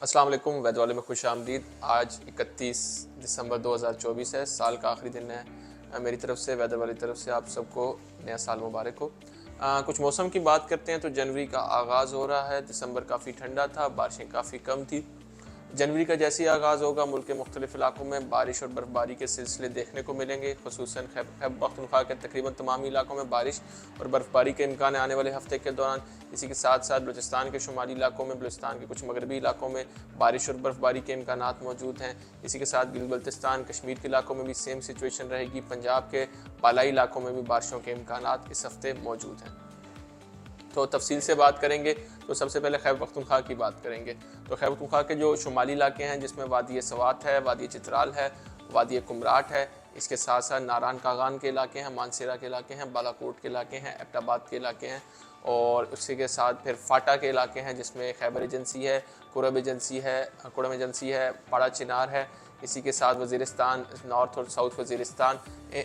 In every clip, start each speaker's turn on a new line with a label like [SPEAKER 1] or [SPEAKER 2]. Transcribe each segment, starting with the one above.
[SPEAKER 1] अस्सलाम वालेकुम। वैद वाले में खुश आमदीद। आज 31 दिसंबर 2024 है। साल का आखिरी दिन है। मेरी तरफ से, वैदर वाली तरफ से आप सबको नया साल मुबारक हो। कुछ मौसम की बात करते हैं तो जनवरी का आगाज़ हो रहा है। दिसंबर काफ़ी ठंडा था, बारिशें काफ़ी कम थी। जनवरी का जैसे ही आगाज़ होगा मुल्क के मुख्तलिफ इलाकों में बारिश और बर्फबारी के सिलसिले देखने को मिलेंगे। खुसूसन खैबर पख्तूनख्वा के तकरीबन तमाम इलाकों में बारिश और बर्फबारी के इम्कान आने वाले हफ्ते के दौरान। इसी के साथ साथ बलूचिस्तान के शुमाली इलाकों में, बलूचिस्तान के कुछ मगरबी इलाकों में बारिश और बर्फबारी के इम्कान मौजूद हैं। इसी के साथ गिलगित-बल्तिस्तान, कश्मीर के इलाकों में भी सेम सिचुएशन रहेगी। पंजाब के बालाई इलाकों में भी बारिशों के इम्कान इस हफ्ते मौजूद हैं। तो तफसील से बात करेंगे तो सबसे पहले खैबर पख्तूनख्वा की बात करेंगे। तो खैबर पख्तूनख्वा के जो शुमाली इलाके हैं, जिसमें वादी सवात है, वादी चित्राल है, वादी कुमराट है, इसके साथ साथ नारायण कागान के इलाके हैं, मानसेरा के इलाके हैं, बालाकोट के इलाके हैं, एबटाबाद के इलाके हैं, और उसी के साथ फिर फाटा के इलाके हैं जिसमें खैबर एजेंसी है, कुरब एजेंसी है, पाड़ा चिनार है। इसी के साथ वज़ीरिस्तान, नॉर्थ और साउथ वज़ीरिस्तान,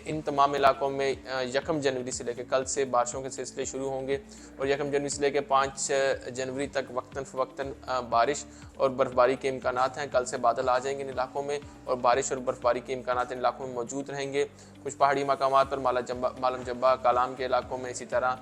[SPEAKER 1] इन तमाम इलाकों में 1 जनवरी से लेकर कल से बारिशों के सिलसिले शुरू होंगे और 1 जनवरी से लेकर 5 जनवरी तक वक्तन फ़वक्तन बारिश और बर्फबारी के इम्कान हैं। कल से बादल आ जाएंगे इन इलाकों में और बारिश और बर्फबारी के इम्कान इन इलाकों में मौजूद रहेंगे। कुछ पहाड़ी मकामात पर मालम जब्बा, कालाम के इलाकों में, इसी तरह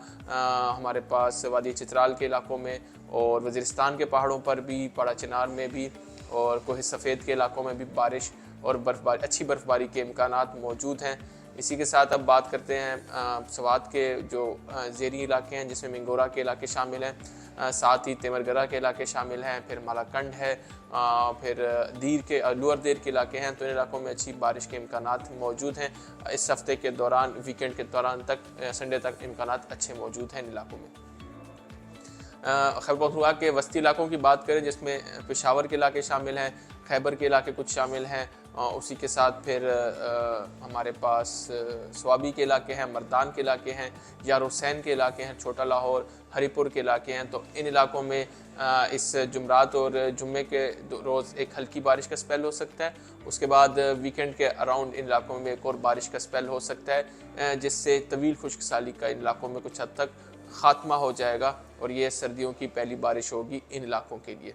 [SPEAKER 1] हमारे पास वादी चित्राल के इलाकों में और वज़ीरिस्तान के पहाड़ों पर भी, पाड़ा चिनार में भी और कोह सफ़ेद के इलाकों में भी बारिश और अच्छी बर्फबारी के इम्कान मौजूद हैं। इसी के साथ अब बात करते हैं सवात के जो ज़ेरी इलाके हैं, जिसमें मिंगोरा के इलाके शामिल हैं, साथ ही तेमरगरा के इलाके शामिल हैं, फिर मालाकंड है, फिर दीर के लोअर देर के इलाके हैं। तो इन इलाकों में अच्छी बारिश के इम्कान मौजूद हैं। इस हफ्ते के दौरान, वीकेंड के दौरान तक, संडे तक इम्कान अच्छे मौजूद हैं इन इलाकों में। खैबर पख्तूनख्वा के वस्ती इलाकों की बात करें, जिसमें पेशावर के इलाके शामिल हैं, खैबर के इलाके कुछ शामिल हैं, उसी के साथ फिर हमारे पास स्वाबी के इलाके हैं, मर्दान के इलाके हैं, यार हुसैन के इलाके हैं, छोटा लाहौर, हरीपुर के इलाके हैं। तो इन इलाकों में इस जुमरात और जुम्मे के रोज़ एक हल्की बारिश का स्पेल हो सकता है। उसके बाद वीकेंड के अराउंड इन इलाकों में एक और बारिश का स्पेल हो सकता है, जिससे तवील खुश्क साली का इन इलाकों में कुछ हद तक ख़ात्मा हो जाएगा और ये सर्दियों की पहली बारिश होगी इन इलाकों के लिए।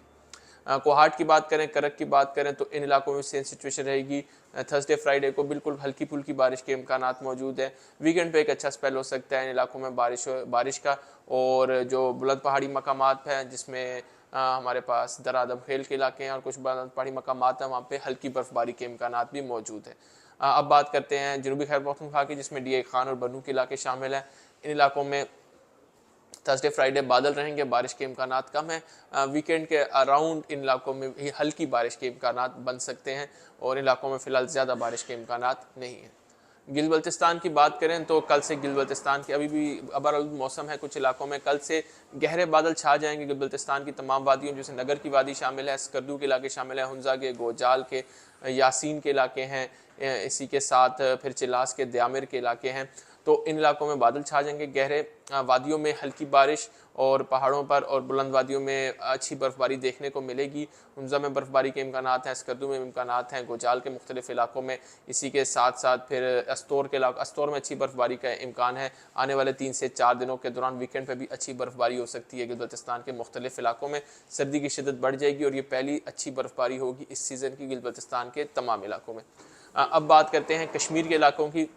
[SPEAKER 1] कोहाट की बात करें, करक की बात करें तो इन इलाकों में सेम सिचुएशन रहेगी। थर्सडे फ्राइडे को बिल्कुल हल्की फुल्की बारिश के इम्कान मौजूद हैं। वीकेंड पे एक अच्छा स्पेल हो सकता है इन इलाकों में बारिश का। और जो बुलंद पहाड़ी मकामात हैं, जिसमें हमारे पास दरादम खेल के इलाके हैं और कुछ बुलंद पहाड़ी मकामात हैं, वहाँ पे हल्की बर्फबारी के इम्कान भी मौजूद हैं। अब बात करते हैं जनूबी खैबर पख्तूनख्वा की, जिसमें DI खान और बनू के इलाके शामिल हैं। इन इलाकों में थर्सडे फ्राइडे बादल रहेंगे, बारिश के इम्कान कम है। वीकेंड के अराउंड इन इलाकों में भी हल्की बारिश के इम्कान बन सकते हैं और इन इलाकों में फ़िलहाल ज़्यादा बारिश के इम्कान नहीं हैं। गिल बल्तिस्तान की बात करें तो कल से गिल बल्तिस्तान की अभी भी अबरआलूद मौसम है। कुछ इलाकों में कल से गहरे बादल छा जाएंगे। गिल बल्तिस्तान की तमाम वादियों, जैसे नगर की वादी शामिल है, स्कर्दू के इलाके शामिल है, हुंजा के, गोजाल के, यासीन के इलाके हैं, इसी के साथ फिर चिलास के, द्यामिर के इलाके हैं। तो इन इलाकों में बादल छा जाएंगे। गहरे वादियों में हल्की बारिश और पहाड़ों पर और बुलंद वादियों में अच्छी बर्फबारी देखने को मिलेगी। हुंजा में बर्फबारी के इम्कान हैं, स्कर्दू में इम्कान हैं, गोजाल के मुख्तलिफ इलाकों में। इसी के साथ साथ फिर अस्तोर में अच्छी बर्फबारी का इम्कान है। आने वाले 3 से 4 दिनों के दौरान वीकेंड पर भी अच्छी बर्फबारी हो सकती है। गिलबल्तिस्तान के मुख्तलिफ इलाकों में सर्दी की शिद्दत बढ़ जाएगी और ये पहली अच्छी बर्फबारी होगी इस सीज़न की गिलबल्तिस्तान के तमाम इलाकों में। अब बात करते हैं कश्मीर के इलाकों की।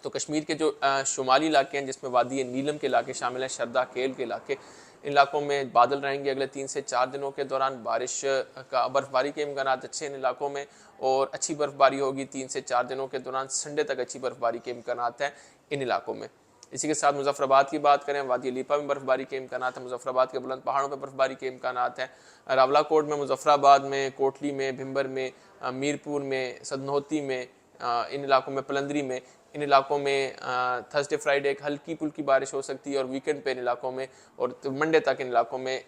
[SPEAKER 1] तो कश्मीर के जो शुमाली इलाके हैं, जिसमें वादी नीलम के इलाके शामिल हैं, शरदा केल के इलाके, इन इलाकों में बादल रहेंगे अगले 3 से 4 दिनों के दौरान। बर्फबारी के इम्कान अच्छे इन इलाकों में और अच्छी बर्फबारी होगी 3 से 4 दिनों के दौरान। संडे तक अच्छी बर्फबारी के इम्कान हैं इन इलाकों में। इसी के साथ मुजफ्फराबाद की बात करें, वादी लीपा में बर्फबारी के इम्कान हैं, मुजफ्फराबाद के बुलंद पहाड़ों पर बर्फबारी के इम्कान हैं। रावलाकोट में, मुजफ्फराबाद में, कोटली में, भिम्बर में, मीरपुर में, सदनोती में, इन इलाकों में, पलंदरी में, इन इलाकों में थर्सडे फ्राइडे एक हल्की फुल्की बारिश हो सकती है और वीकेंड पे इन इलाकों में और मंडे तक इन इलाकों में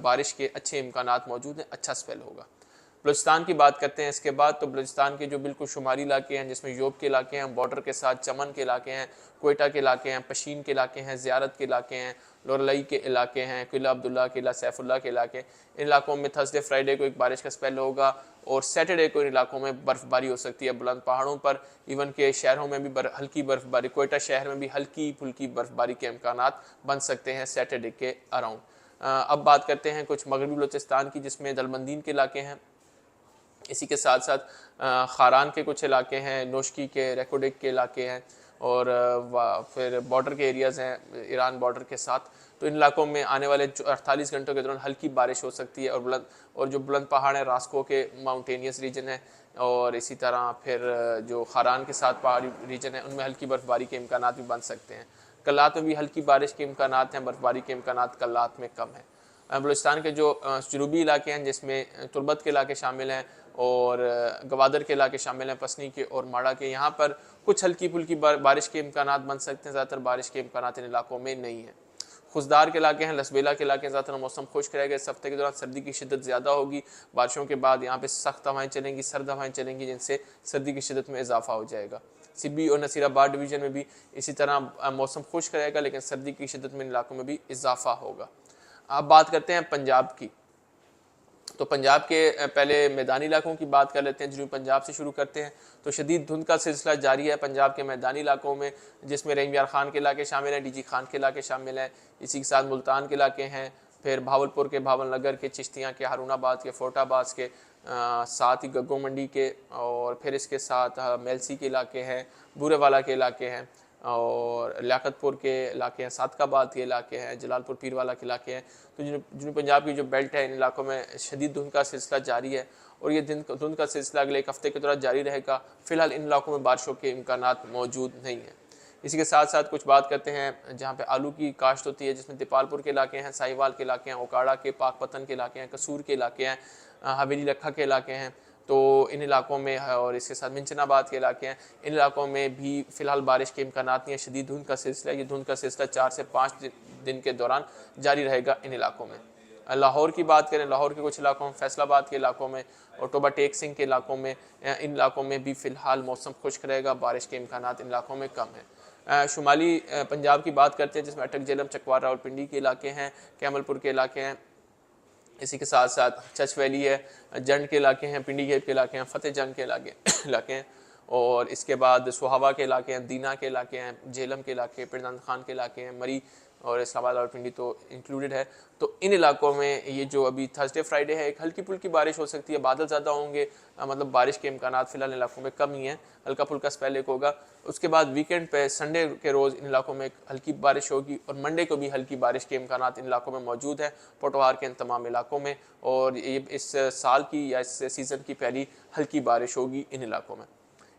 [SPEAKER 1] बारिश के अच्छे इम्कान मौजूद हैं। अच्छा स्पेल होगा। बलूचिस्तान की बात करते हैं इसके बाद। तो बलूचिस्तान के जो बिल्कुल शुमारी इलाके हैं, जिसमें योब के इलाके हैं, बॉर्डर के साथ चमन के इलाके हैं, कोयटा के इलाके हैं, पशीन के इलाके हैं, ज़ियारत के इलाके हैं, लोरलई के इलाके हैं, किला अब्दुल्ला, किला सैफुल्ला के इलाके। इन इलाकों में थर्सडे फ्राइडे को एक बारिश का स्पेल होगा और सैटरडे को इन इलाकों में बर्फबारी हो सकती है बुलंद पहाड़ों पर। इवन के शहरों में भी हल्की बर्फबारी, कोयटा शहर में भी हल्की फुल्की बर्फबारी के इम्कान बन सकते हैं सैटरडे के अराउंड। अब बात करते हैं कुछ मगरबी बलूचिस्तान की, जिसमें दलबंदीन के इलाके हैं। इसी के साथ साथ खारान के कुछ इलाके हैं, नोशकी के, रेकोडिक के इलाके हैं, और फिर बॉर्डर के एरियाज़ हैं ईरान बॉर्डर के साथ। तो इन इलाकों में आने वाले 48 घंटों के दौरान हल्की बारिश हो सकती है, और जो बुलंद पहाड़ हैं रास्को के माउंटेनियस रीजन है, और इसी तरह फिर जो खारान के साथ पहाड़ी रीजन है उनमें हल्की बर्फबारी के इम्कानात भी बन सकते हैं। कल्लात में भी हल्की बारिश के इम्कानात हैं, बर्फबारी के इम्कानात कल्लात में कम है। बलूचिस्तान के जो जनूबी इलाके हैं, जिसमें तुर्बत के इलाके शामिल हैं और गवादर के इलाके शामिल हैं, पसनी के और माड़ा के, यहाँ पर कुछ हल्की फुल्की बारिश के इम्कानात बन सकते हैं। ज़्यादातर बारिश के इम्कानात इन इलाकों में नहीं है। खुशदार के इलाके हैं, लसबेला के इलाके हैं, ज़्यादातर मौसम खुश्क रहेगा। इस हफ्ते के दौरान सर्दी की शिद्दत ज़्यादा होगी। बारिशों के बाद यहाँ पे सख्त हवाएं चलेंगी, सर्द हवाएं चलेंगी, जिनसे सर्दी की शिद्दत में इजाफा हो जाएगा। सिब्बी और नसीराबाद डिवीज़न में भी इसी तरह मौसम खुश्क रहेगा, लेकिन सर्दी की शिद्दत में इन इलाकों में भी इजाफा होगा। अब बात करते हैं पंजाब की। तो पंजाब के पहले मैदानी इलाकों की बात कर लेते हैं। जनूबी पंजाब से शुरू करते हैं। तो शदीद धुंध का सिलसिला जारी है पंजाब के मैदानी इलाकों में, जिसमें रहीम यार खान के इलाके शामिल हैं, डीजी खान के इलाके शामिल हैं। इसी के साथ मुल्तान के इलाके हैं, फिर भावलपुर के, भावल नगर के, चिश्तियाँ के, हारूनाबाद के, फोर्टाबाद के, साथ ही गग्गो मंडी के, और फिर इसके साथ मेलसी के इलाके हैं, बूरेवाला के इलाके हैं, और लियाकतपुर के इलाके हैं, सादकाबाद के इलाके हैं, जलालपुर पीरवाला के इलाके हैं। तो जनूबी पंजाब की जो बेल्ट है, इन इलाकों में शदीद धुंध का सिलसिला जारी है, और ये धुंध का सिलसिला अगले एक हफ्ते के दौरान जारी रहेगा। फिलहाल इन इलाकों में बारिशों के इम्कानात मौजूद नहीं हैं। इसी के साथ साथ कुछ बात करते हैं जहाँ पे आलू की काश्त होती है, जिसमें दीपालपुर के इलाके हैं, साहिवाल के इलाके हैं, ओकाड़ा के, पाकपतन के इलाके हैं, कसूर के इलाके हैं, हवेली लखा के इलाके हैं। तो इन इलाकों में, और इसके साथ मिंचनाबाद के इलाके हैं, इन इलाकों में भी फ़िलहाल बारिश के इम्कानात नहीं है। शदीद धुंध का सिलसिला, ये धुंध का सिलसिला 4 से 5 दिन के दौरान जारी रहेगा इन इलाकों में। लाहौर की बात करें, लाहौर के कुछ इलाकों में, फैसलाबाद के इलाकों में और टोबा टेक सिंह के इलाकों में, इन इलाकों में भी फ़िलहाल मौसम खुश्क रहेगा। बारिश के इम्कानात इन इलाकों में कम है। शुमाली पंजाब की बात करते हैं, जिसमें अटक जेलम, चकवार, रावलपिंडी के इलाके हैं, कैमलपुर के इलाके हैं। इसी के साथ साथ चच वैली है, जंड के इलाके हैं, पिंडी गेप के इलाके हैं, फतेह जंग के इलाके हैं, और इसके बाद सुहावा के इलाके हैं, दीना के इलाके हैं, झेलम के इलाके, पिरदान खान के इलाके हैं, मरी और इस्लामाबाद और पिंडी तो इंक्लूडेड है। तो इन इलाकों में ये जो अभी थर्सडे फ्राइडे है, एक हल्की फुल्की बारिश हो सकती है, बादल ज़्यादा होंगे, मतलब बारिश के इम्कानात फ़िलहाल इलाकों में कम ही हैं, हल्का फुल्का स्पेल एक होगा। उसके बाद वीकेंड पे संडे के रोज़ इन इलाकों में एक हल्की बारिश होगी, और मंडे को भी हल्की बारिश के इम्कानात इन इलाकों में मौजूद है, पोटोहार के इन तमाम इलाकों में। और ये इस साल की या इस सीज़न की पहली हल्की बारिश होगी इन इलाकों में।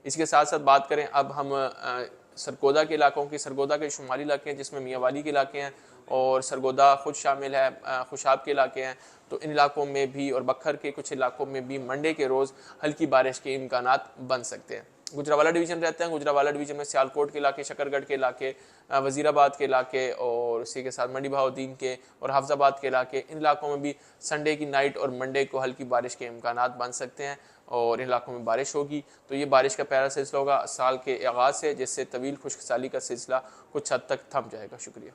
[SPEAKER 1] इसके साथ साथ बात करें अब हम सरगोदा के इलाकों की। सरगोदा के शुमाली इलाके हैं, जिसमें मियाँवाली के इलाके हैं, और सरगोदा खुद शामिल है, खुशाब के इलाके हैं। तो इन इलाकों में भी और बखर के कुछ इलाकों में भी मंडे के रोज़ हल्की बारिश के इम्कानात बन सकते हैं। गुजरावाला डिवीज़न रहते हैं, गुजरावाला डिवीज़न में सियालकोट के इलाके, शकरगढ़ के इलाके, वज़ीराबाद के इलाके, और इसी के साथ मंडी बहाउद्दीन के और हाफजाबाद के इलाके, इन इलाकों में भी संडे की नाइट और मंडे को हल्की बारिश के इम्कानात बन सकते हैं, और इन इलाकों में बारिश होगी। तो ये बारिश का पहला सिलसिला होगा साल के आगाज़ से, जिससे तवील खुश्क साली का सिलसिला कुछ हद तक थम जाएगा। शुक्रिया।